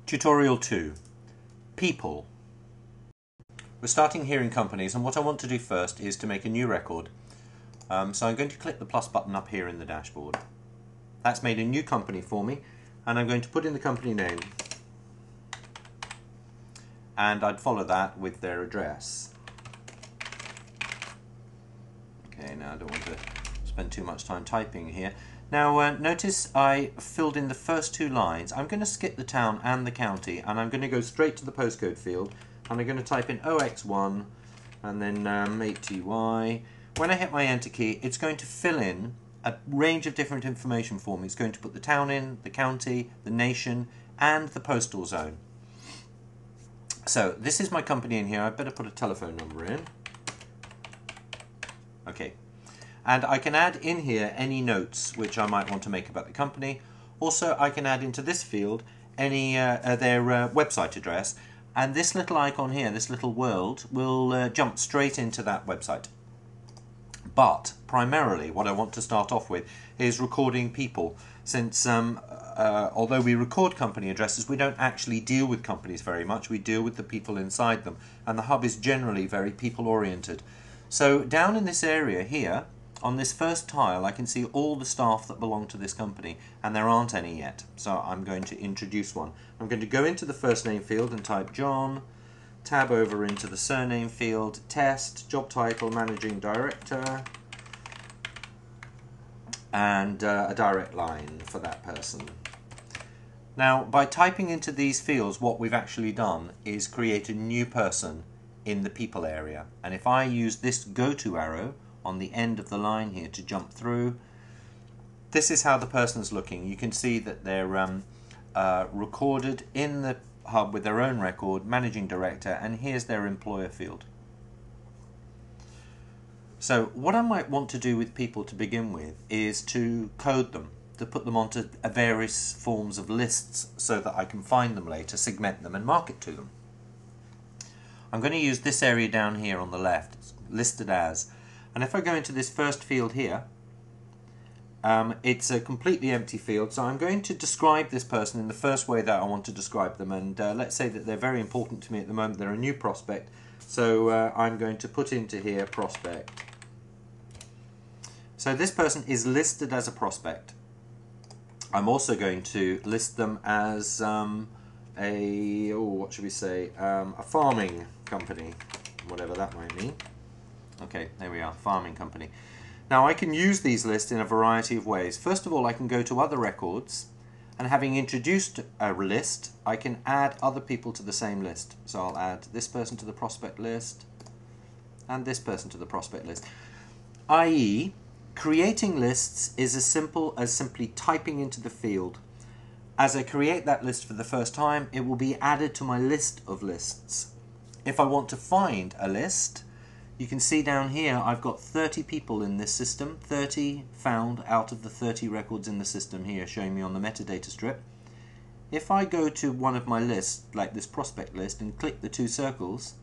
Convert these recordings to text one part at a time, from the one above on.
Tutorial 2. People. We're starting here in companies, and what I want to do first is to make a new record. So I'm going to click the plus button up here in the dashboard. That's made a new company for me, and I'm going to put in the company name. And I'd follow that with their address. Okay, now I don't want to spend too much time typing here. Now notice I filled in the first two lines. I'm going to skip the town and the county, and I'm going to go straight to the postcode field, and I'm going to type in OX1 and then ATY. When I hit my enter key, it's going to fill in a range of different information for me. It's going to put the town in, the county, the nation, and the postal zone. So this is my company in here. I better put a telephone number in. Okay. And I can add in here any notes which I might want to make about the company. Also, I can add into this field any their website address, and this little icon here, this little world, will jump straight into that website. But primarily what I want to start off with is recording people, since although we record company addresses, we don't actually deal with companies very much. We deal with the people inside them, and the hub is generally very people oriented. So down in this area here, on this first tile, I can see all the staff that belong to this company, and there aren't any yet. So I'm going to introduce one. I'm going to go into the first name field and type John, tab over into the surname field, test, job title, managing director, and a direct line for that person. Now, by typing into these fields, what we've actually done is create a new person in the people area. And if I use this go to arrow on the end of the line here to jump through, this is how the person's looking. You can see that they're recorded in the hub with their own record, managing director, and here's their employer field. So what I might want to do with people to begin with is to code them, to put them onto various forms of lists so that I can find them later, segment them and market to them. I'm going to use this area down here on the left. It's listed as. And if I go into this first field here, it's a completely empty field, so I'm going to describe this person in the first way that I want to describe them, and let's say that they're very important to me at the moment. They're a new prospect, so I'm going to put into here prospect. So this person is listed as a prospect. I'm also going to list them as what should we say, a farming company, whatever that might mean. Okay, there we are, farming company. Now I can use these lists in a variety of ways. First of all, I can go to other records, and having introduced a list, I can add other people to the same list. So I'll add this person to the prospect list, and this person to the prospect list. i.e., creating lists is as simple as simply typing into the field. As I create that list for the first time, it will be added to my list of lists. If I want to find a list, you can see down here I've got 30 people in this system, 30 found out of the 30 records in the system here, showing me on the metadata strip. If I go to one of my lists, like this prospect list, and click the two circles,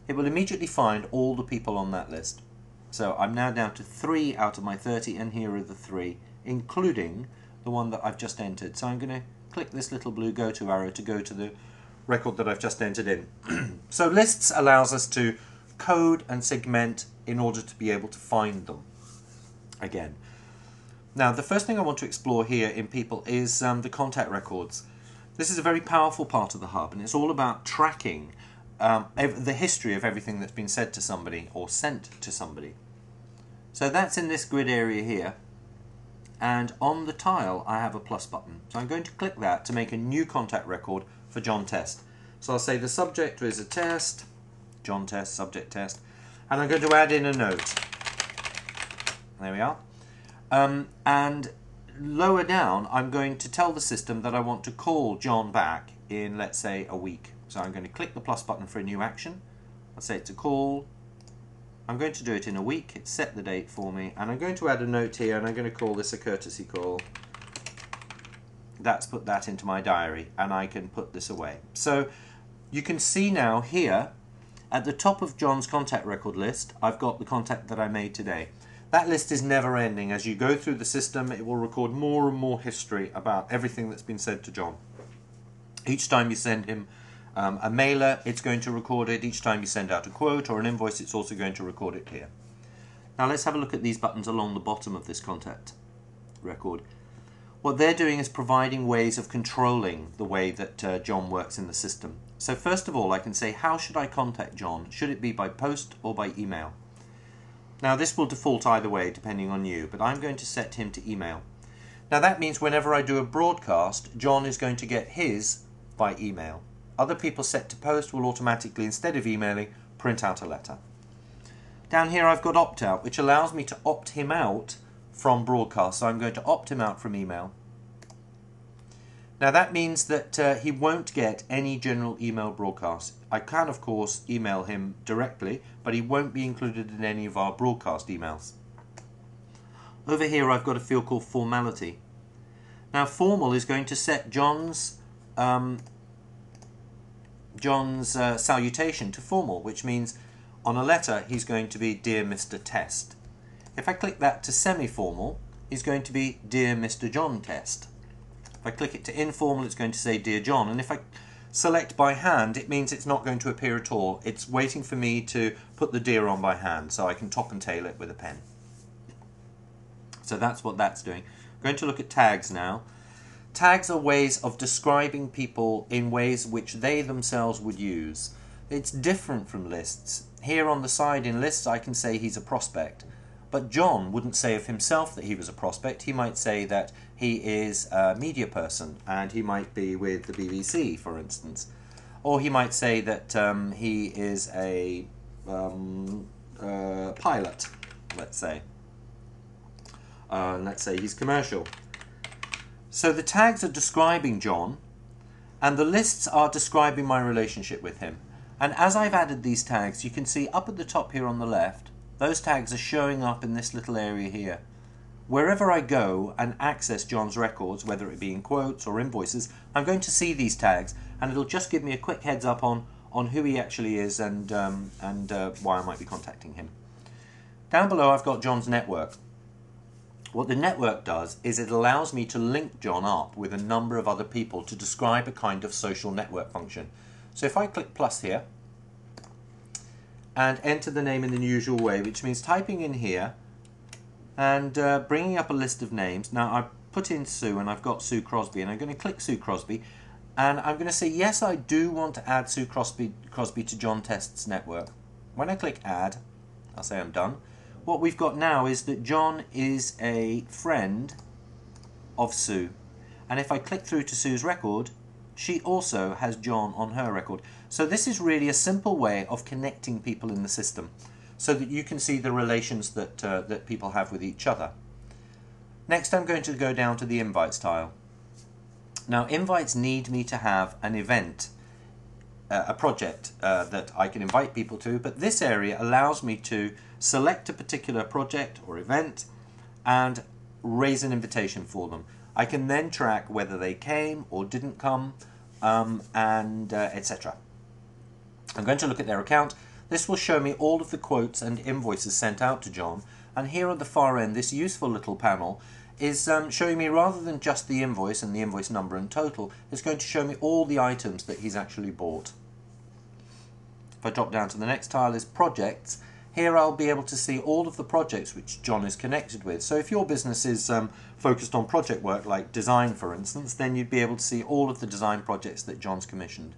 it will immediately find all the people on that list. So I'm now down to 3 out of my 30, and here are the 3, including the one that I've just entered. So I'm going to click this little blue go to arrow to go to the record that I've just entered in. So lists allows us to code and segment in order to be able to find them again. Now the first thing I want to explore here in people is the contact records. This is a very powerful part of the hub, and it's all about tracking the history of everything that's been said to somebody or sent to somebody. So that's in this grid area here, and on the tile I have a plus button. So I'm going to click that to make a new contact record for John Test. So I'll say the subject is a test, John Test, subject test, and I'm going to add in a note. There we are. And lower down, I'm going to tell the system that I want to call John back in, let's say, a week. So I'm going to click the plus button for a new action. I'll say it's a call. I'm going to do it in a week. It's set the date for me, and I'm going to add a note here, and I'm going to call this a courtesy call. That's put that into my diary, and I can put this away. So you can see now here, at the top of John's contact record list, I've got the contact that I made today. That list is never ending. As you go through the system, it will record more and more history about everything that's been said to John. Each time you send him a mailer, it's going to record it. Each time you send out a quote or an invoice, it's also going to record it here. Now let's have a look at these buttons along the bottom of this contact record. What they're doing is providing ways of controlling the way that John works in the system. So first of all, I can say, how should I contact John? Should it be by post or by email? Now this will default either way depending on you, but I'm going to set him to email. Now that means whenever I do a broadcast, John is going to get his by email. Other people set to post will automatically, instead of emailing, print out a letter. Down here I've got opt-out, which allows me to opt him out from broadcast. So I'm going to opt him out from email. Now that means that he won't get any general email broadcasts. I can of course email him directly, but he won't be included in any of our broadcast emails. Over here I've got a field called formality. Now formal is going to set John's salutation to formal, which means on a letter he's going to be Dear Mr. Test. If I click that to semi-formal, he's going to be Dear Mr. John Test. If I click it to informal, it's going to say Dear John, and if I select by hand, it means it's not going to appear at all. It's waiting for me to put the dear on by hand, so I can top and tail it with a pen. So that's what that's doing. I'm going to look at tags now. Tags are ways of describing people in ways which they themselves would use. It's different from lists. Here on the side in lists I can say he's a prospect, but John wouldn't say of himself that he was a prospect. He might say that he is a media person and he might be with the BBC, for instance. Or he might say that he is a pilot, let's say. Let's say he's commercial. So the tags are describing John, and the lists are describing my relationship with him. And as I've added these tags, you can see up at the top here on the left, those tags are showing up in this little area here. Wherever I go and access John's records, whether it be in quotes or invoices, I'm going to see these tags, and it'll just give me a quick heads up on who he actually is and why I might be contacting him. Down below I've got John's network. What the network does is it allows me to link John up with a number of other people to describe a kind of social network function. So if I click plus here and enter the name in the usual way, which means typing in here and bringing up a list of names. Now I've put in Sue and I've got Sue Crosby, and I'm going to click Sue Crosby and I'm going to say yes, I do want to add Sue Crosby to John Test's network. When I click add, I'll say I'm done. What we've got now is that John is a friend of Sue, and if I click through to Sue's record, she also has John on her record. So this is really a simple way of connecting people in the system so that you can see the relations that, that people have with each other. Next I'm going to go down to the invites tile. Now invites need me to have an event, a project that I can invite people to, but this area allows me to select a particular project or event and raise an invitation for them. I can then track whether they came or didn't come, etc. I'm going to look at their account. This will show me all of the quotes and invoices sent out to John, and here at the far end this useful little panel is showing me, rather than just the invoice and the invoice number and total, it's going to show me all the items that he's actually bought. If I drop down to the next tile is projects, here I'll be able to see all of the projects which John is connected with. So if your business is focused on project work like design for instance, then you'd be able to see all of the design projects that John's commissioned.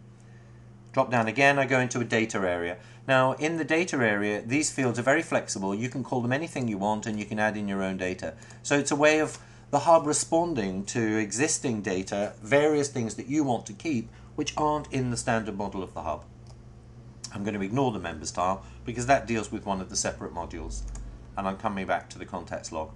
Drop down again, I go into a data area. Now in the data area these fields are very flexible. You can call them anything you want and you can add in your own data. So it's a way of the hub responding to existing data, various things that you want to keep which aren't in the standard model of the hub. I'm going to ignore the members tile because that deals with one of the separate modules, and I'm coming back to the contacts log.